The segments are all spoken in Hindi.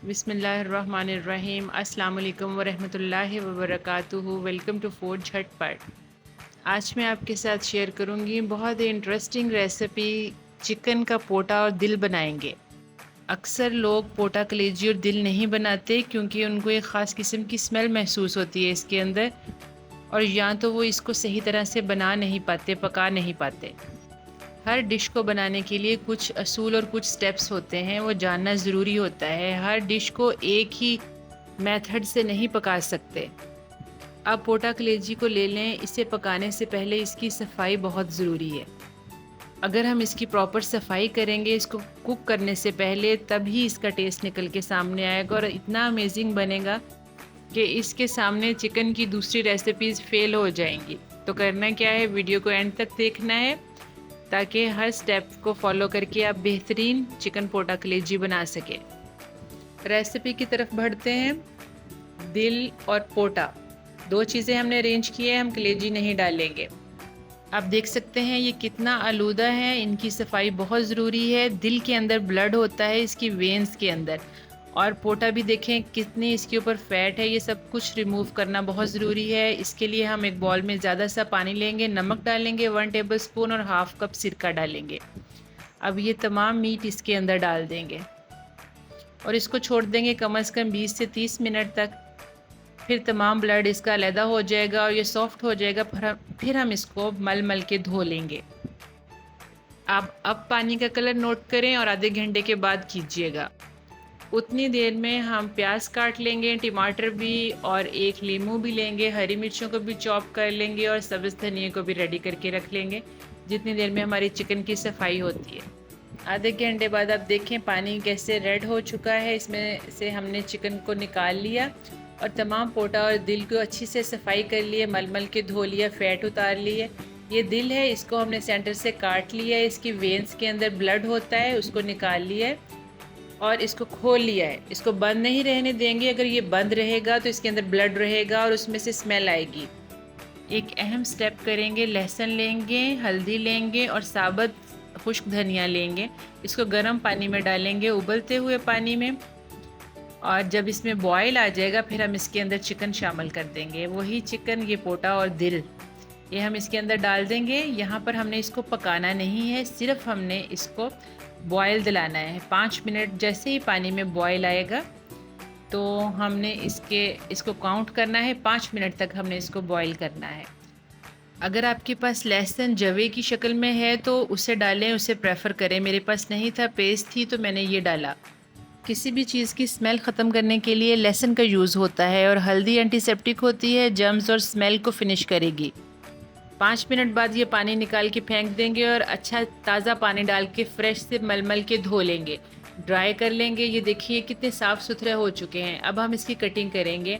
बिस्मिल्लाहिर्रहमानिर्रहीम। अस्सलाम वालेकुम वरहमतुल्लाहि वबरकातुहू। वेलकम टू फूड झटपट। आज मैं आपके साथ शेयर करूंगी बहुत ही इंटरेस्टिंग रेसिपी। चिकन का पोटा और दिल बनाएंगे। अक्सर लोग पोटा, कलेजी और दिल नहीं बनाते क्योंकि उनको एक ख़ास किस्म की स्मेल महसूस होती है इसके अंदर, और या तो वो इसको सही तरह से बना नहीं पाते, पका नहीं पाते। हर डिश को बनाने के लिए कुछ असूल और कुछ स्टेप्स होते हैं, वो जानना ज़रूरी होता है। हर डिश को एक ही मेथड से नहीं पका सकते। आप पोटा कलेजी को ले लें, इसे पकाने से पहले इसकी सफाई बहुत ज़रूरी है। अगर हम इसकी प्रॉपर सफाई करेंगे इसको कुक करने से पहले, तभी इसका टेस्ट निकल के सामने आएगा और इतना अमेजिंग बनेगा कि इसके सामने चिकन की दूसरी रेसिपीज़ फेल हो जाएंगी। तो करना क्या है, वीडियो को एंड तक देखना है ताकि हर स्टेप को फॉलो करके आप बेहतरीन चिकन पोटा कलेजी बना सकें। रेसिपी की तरफ बढ़ते हैं। दिल और पोटा दो चीज़ें हमने अरेंज की है, हम कलेजी नहीं डालेंगे। आप देख सकते हैं ये कितना आलूदा है, इनकी सफाई बहुत ज़रूरी है। दिल के अंदर ब्लड होता है, इसकी वेंस के अंदर, और पोटा भी देखें कितनी इसके ऊपर फैट है। ये सब कुछ रिमूव करना बहुत ज़रूरी है। इसके लिए हम एक बॉल में ज़्यादा सा पानी लेंगे, नमक डालेंगे 1 टेबलस्पून और हाफ कप सिरका डालेंगे। अब ये तमाम मीट इसके अंदर डाल देंगे और इसको छोड़ देंगे कम से कम 20 से 30 मिनट तक। फिर तमाम ब्लड इसका अलहदा हो जाएगा और ये सॉफ्ट हो जाएगा। फिर हम इसको मल मल के धो लेंगे। आप अब पानी का कलर नोट करें और आधे घंटे के बाद कीजिएगा। उतनी देर में हम प्याज काट लेंगे, टमाटर भी, और एक लीमू भी लेंगे। हरी मिर्चों को भी चॉप कर लेंगे और सब्ज़ धनिया को भी रेडी करके रख लेंगे जितनी देर में हमारी चिकन की सफाई होती है। आधे घंटे बाद आप देखें पानी कैसे रेड हो चुका है। इसमें से हमने चिकन को निकाल लिया और तमाम पोटा और दिल को अच्छी से सफाई कर लिए, मलमल के धो लिया, फ़ैट उतार लिए। ये दिल है, इसको हमने सेंटर से काट लिया है। इसकी वेंस के अंदर ब्लड होता है, उसको निकाल लिया है और इसको खोल लिया है। इसको बंद नहीं रहने देंगे, अगर ये बंद रहेगा तो इसके अंदर ब्लड रहेगा और उसमें से स्मेल आएगी। एक अहम स्टेप करेंगे, लहसुन लेंगे, हल्दी लेंगे और साबुत खुश्क धनिया लेंगे। इसको गर्म पानी में डालेंगे, उबलते हुए पानी में, और जब इसमें बॉयल आ जाएगा फिर हम इसके अंदर चिकन शामिल कर देंगे। वही चिकन, ये पोटा और दिल, ये हम इसके अंदर डाल देंगे। यहाँ पर हमने इसको पकाना नहीं है, सिर्फ हमने इसको बॉयल दिलाना है। 5 मिनट जैसे ही पानी में बॉयल आएगा तो हमने इसको काउंट करना है। 5 मिनट तक हमने इसको बॉयल करना है। अगर आपके पास लहसुन जवे की शक्ल में है तो उसे डालें, उसे प्रेफर करें। मेरे पास नहीं था, पेस्ट थी, तो मैंने ये डाला। किसी भी चीज़ की स्मेल ख़त्म करने के लिए लहसुन का यूज़ होता है, और हल्दी एंटीसेप्टिक होती है, जर्म्स और स्मेल को फिनिश करेगी। 5 मिनट बाद ये पानी निकाल के फेंक देंगे और अच्छा ताज़ा पानी डाल के फ्रेश से मलमल के धो लेंगे, ड्राई कर लेंगे। ये देखिए कितने साफ़ सुथरे हो चुके हैं। अब हम इसकी कटिंग करेंगे।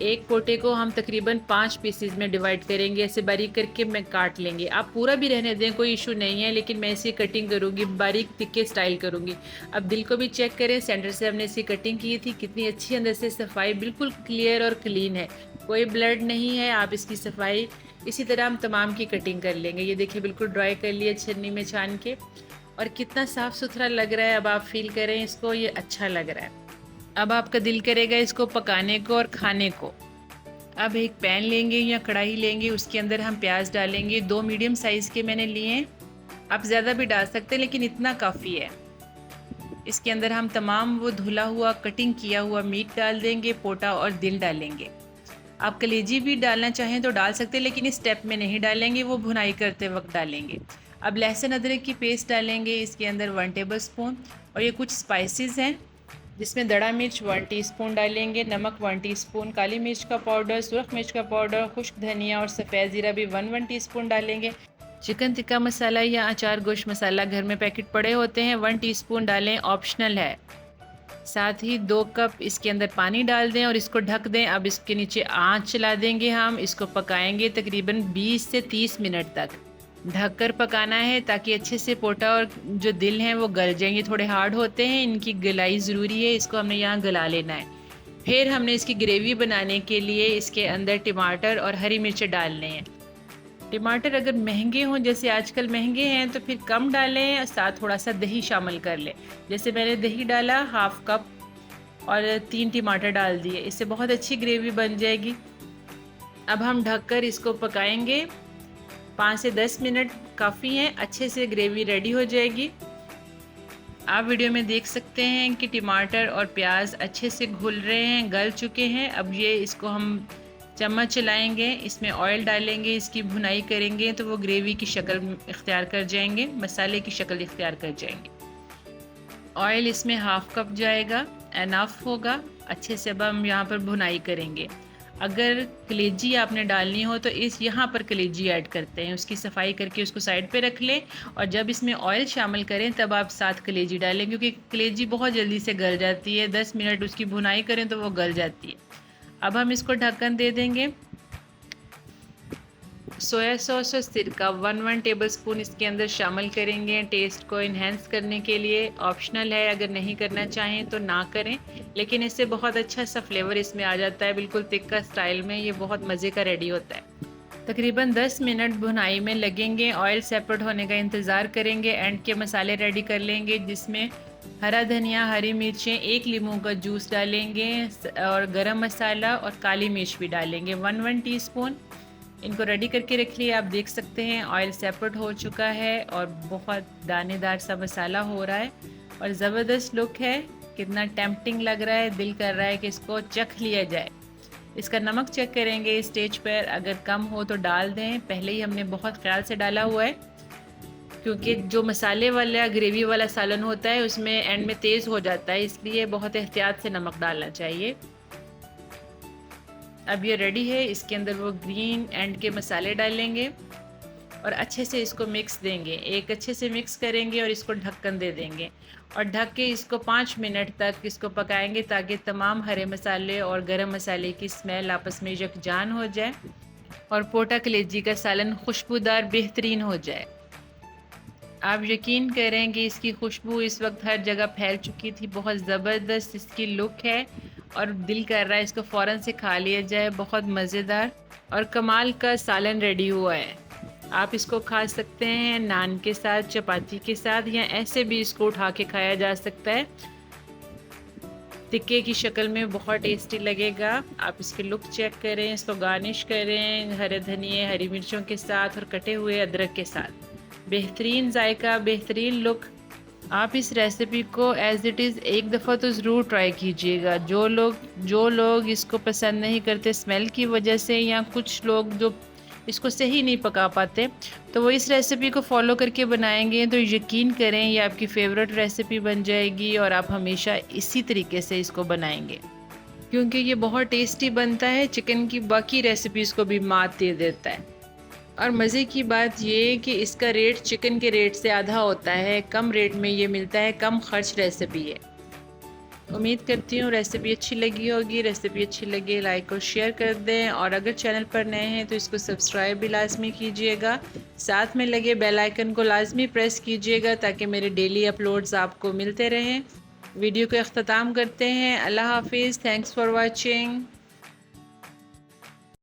एक पोटे को हम तकरीबन 5 पीसेस में डिवाइड करेंगे, ऐसे बारीक करके मैं काट लेंगे। आप पूरा भी रहने दें, कोई इशू नहीं है, लेकिन मैं इसी कटिंग करूँगी, बारीक तिक्के स्टाइल करूँगी। अब दिल को भी चेक करें, सेंटर से हमने इसकी कटिंग की थी, कितनी अच्छी अंदर से सफाई, बिल्कुल क्लियर और क्लीन है, कोई ब्लड नहीं है। आप इसकी सफाई इसी तरह हम तमाम की कटिंग कर लेंगे। ये देखिए बिल्कुल ड्राई कर लिया छन्नी में छान के, और कितना साफ़ सुथरा लग रहा है। अब आप फील करें इसको, ये अच्छा लग रहा है। अब आपका दिल करेगा इसको पकाने को और खाने को। अब एक पैन लेंगे या कढ़ाई लेंगे, उसके अंदर हम प्याज डालेंगे। 2 मीडियम साइज़ के मैंने लिए हैं, आप ज़्यादा भी डाल सकते हैं लेकिन इतना काफ़ी है। इसके अंदर हम तमाम वो धुला हुआ, कटिंग किया हुआ मीट डाल देंगे, पोटा और दिल डालेंगे। आप कलेजी भी डालना चाहें तो डाल सकते हैं, लेकिन इस स्टेप में नहीं डालेंगे, वो भुनाई करते वक्त डालेंगे। अब लहसुन अदरक की पेस्ट डालेंगे इसके अंदर 1 टेबलस्पून, और ये कुछ स्पाइसेस हैं जिसमें दड़ा मिर्च 1 टीस्पून डालेंगे, नमक 1 टीस्पून, काली मिर्च का पाउडर, सुरख मिर्च का पाउडर, खुश्क धनिया और सफ़ेद ज़ीरा भी 1 टीस्पून डालेंगे। चिकन टिक्का मसाला या अचार गोश्त मसाला घर में पैकेट पड़े होते हैं, 1 टीस्पून डालें, ऑप्शनल है। साथ ही 2 कप इसके अंदर पानी डाल दें और इसको ढक दें। अब इसके नीचे आंच चला देंगे, हम इसको पकाएंगे तकरीबन 20 से 30 मिनट तक। ढककर पकाना है ताकि अच्छे से पोटा और जो दिल हैं वो गल जाएं। ये थोड़े हार्ड होते हैं, इनकी गलाई ज़रूरी है, इसको हमने यहाँ गला लेना है। फिर हमने इसकी ग्रेवी बनाने के लिए इसके अंदर टमाटर और हरी मिर्चें डालने हैं। टमाटर अगर महंगे हों, जैसे आजकल महंगे हैं, तो फिर कम डालें, साथ थोड़ा सा दही शामिल कर लें। जैसे मैंने दही डाला हाफ कप, और 3 टमाटर डाल दिए। इससे बहुत अच्छी ग्रेवी बन जाएगी। अब हम ढककर इसको पकाएंगे 5 से 10 मिनट काफ़ी हैं, अच्छे से ग्रेवी रेडी हो जाएगी। आप वीडियो में देख सकते हैं कि टमाटर और प्याज अच्छे से घुल रहे हैं, गल चुके हैं। अब ये इसको हम चम्मच चलाएंगे, इसमें ऑयल डालेंगे, इसकी भुनाई करेंगे तो वो ग्रेवी की शक्ल इख्तियार कर जाएंगे, मसाले की शक्ल इख्तियार कर जाएंगे। ऑयल इसमें हाफ कप जाएगा, एनफ होगा। अच्छे से अब हम यहाँ पर भुनाई करेंगे। अगर कलेजी आपने डालनी हो तो इस यहाँ पर कलेजी ऐड करते हैं, उसकी सफाई करके उसको साइड पे रख लें और जब इसमें ऑयल शामिल करें तब आप साथ कलेजी डालें, क्योंकि कलेजी बहुत जल्दी से गल जाती है। 10 मिनट उसकी भुनाई करें तो वो गल जाती है। अब हम इसको ढक्कन दे देंगे। सोया सॉस और सिरका 1 टेबल स्पून इसके अंदर शामिल करेंगे टेस्ट को इन्हेंस करने के लिए। ऑप्शनल है, अगर नहीं करना चाहें तो ना करें, लेकिन इससे बहुत अच्छा सा फ्लेवर इसमें आ जाता है, बिल्कुल तिक्का स्टाइल में। ये बहुत मज़े का रेडी होता है। तकरीबन 10 मिनट भुनाई में लगेंगे। ऑयल सेपरेट होने का इंतज़ार करेंगे। एंड के मसाले रेडी कर लेंगे, जिसमें हरा धनिया, हरी मिर्चें, 1 लीमू का जूस डालेंगे और गरम मसाला और काली मिर्च भी डालेंगे 1 टीस्पून। इनको रेडी करके रख लिए। आप देख सकते हैं ऑयल सेपरेट हो चुका है और बहुत दानेदार सा मसाला हो रहा है और ज़बरदस्त लुक है। कितना टेम्पटिंग लग रहा है, दिल कर रहा है कि इसको चख लिया जाए। इसका नमक चेक करेंगे इस स्टेज पर, अगर कम हो तो डाल दें। पहले ही हमने बहुत ख्याल से डाला हुआ है, क्योंकि जो मसाले वाला ग्रेवी वाला सालन होता है उसमें एंड में तेज़ हो जाता है, इसलिए बहुत एहतियात से नमक डालना चाहिए। अब ये रेडी है। इसके अंदर वो ग्रीन एंड के मसाले डालेंगे और अच्छे से इसको मिक्स देंगे। एक अच्छे से मिक्स करेंगे और इसको ढक्कन दे देंगे और ढक के इसको 5 मिनट तक इसको पकाएंगे, ताकि तमाम हरे मसाले और गरम मसाले की स्मेल आपस में यकजान हो जाए और पोटा कलेजी का सालन खुशबूदार बेहतरीन हो जाए। आप यकीन करें कि इसकी खुशबू इस वक्त हर जगह फैल चुकी थी। बहुत ज़बरदस्त इसकी लुक है और दिल कर रहा है इसको फ़ौरन से खा लिया जाए। बहुत मज़ेदार और कमाल का सालन रेडी हुआ है। आप इसको खा सकते हैं नान के साथ, चपाती के साथ, या ऐसे भी इसको उठा के खाया जा सकता है। टिक्के की शक्ल में बहुत टेस्टी लगेगा। आप इसकी लुक चेक करें, इसको गार्निश करें हरे धनिए, हरी मिर्चों के साथ और कटे हुए अदरक के साथ। बेहतरीन जायका, बेहतरीन लुक। आप इस रेसिपी को एज़ इट इज़ एक दफ़ा तो ज़रूर ट्राई कीजिएगा। जो लोग इसको पसंद नहीं करते स्मेल की वजह से, या कुछ लोग जो इसको सही नहीं पका पाते, तो वो इस रेसिपी को फॉलो करके बनाएंगे तो यकीन करें ये आपकी फ़ेवरेट रेसिपी बन जाएगी और आप हमेशा इसी तरीके से इसको बनाएंगे, क्योंकि ये बहुत टेस्टी बनता है। चिकन की बाकी रेसिपीज़ को भी मात दे देता है। और मज़े की बात ये कि इसका रेट चिकन के रेट से आधा होता है, कम रेट में ये मिलता है, कम खर्च रेसिपी है। उम्मीद करती हूँ रेसिपी अच्छी लगी होगी। रेसिपी अच्छी लगे लाइक और शेयर कर दें, और अगर चैनल पर नए हैं तो इसको सब्सक्राइब भी लाजमी कीजिएगा। साथ में लगे बेल आइकन को लाजमी प्रेस कीजिएगा ताकि मेरे डेली अपलोड्स आपको मिलते रहें। वीडियो को अख्ताम करते हैं। अल्लाह हाफिज़। Thanks for watching.